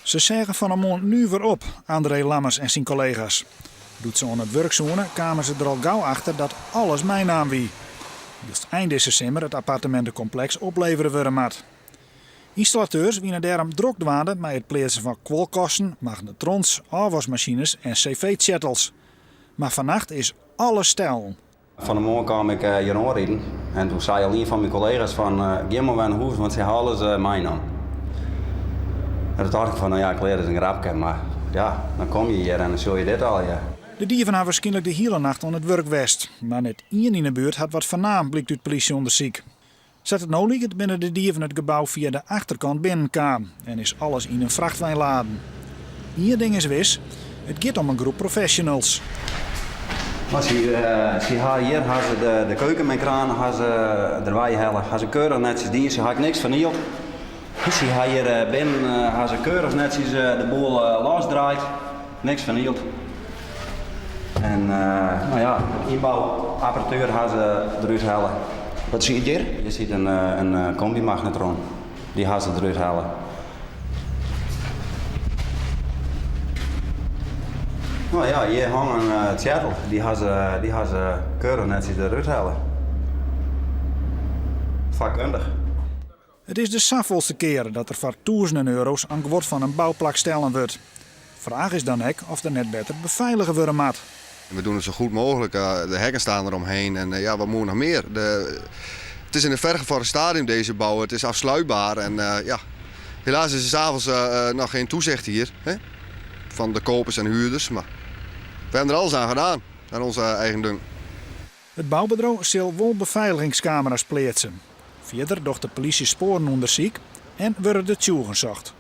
Ze zeggen van een mond nu weer op, André Lammers en zijn collega's. Doet ze aan het werkzoenen kwamen ze er al gauw achter dat alles mijn naam wie. Dus eind december het appartementencomplex opleveren worden moet. Installateurs wienen daarom druk dwaande met het plaatsen van kwolkasten, magnetrons, afwasmachines en cv-chattels. Maar vannacht is alles stil. Van de morgen kwam ik hier aanrijden en toen zei al een van mijn collega's van ga maar naar huis, want ze halen ze mijn naam. En toen dacht ik van, nou ja, ik leer het een grapje, maar ja, dan kom je hier en dan zul je dit al, ja. De dieven hebben waarschijnlijk de hele nacht aan het werk west. Maar net iemand in de buurt had wat vernaam, blijkt uit politieonderzoek. Zet het nou liggend binnen de dieven het gebouw via de achterkant binnenkam en is alles in een vrachtwagen laden. Hier ding is wis, het gaat om een groep professionals. Maar hier hebben ze de keuken met kraan, erbij halen, hebben ze keurig netjes dienst, ze had ik niks vernield. Dus hier binnen hebben ze keurig netjes de boel losdraait, niks vernield. En nou ja, inbouwapparatuur gaan ze eruit halen. Wat zie je hier? Je ziet een combi-magnetron, die gaan ze eruit halen. Nou ja, hier hangt een chattel, die gaan ze keurig netjes eruit halen. Vakkundig. Het is de zoveelste keer dat er voor duizenden euro's aan geword van een bouwplak stellen wordt. Vraag is dan ook of er net beter beveiligen worden moet. We doen het zo goed mogelijk. De hekken staan eromheen en ja, wat moet nog meer? Het is in een vergevorderd stadium deze bouw. Het is afsluitbaar en ja, helaas is er 's avonds nog geen toezicht hier. Hè? Van de kopers en huurders, maar we hebben er alles aan gedaan, aan onze eigendom. Het bouwbedrijf zal wel beveiligingscamera's plaatsen. Verder docht de politie sporen onderzoek en worden de tjoegen zocht.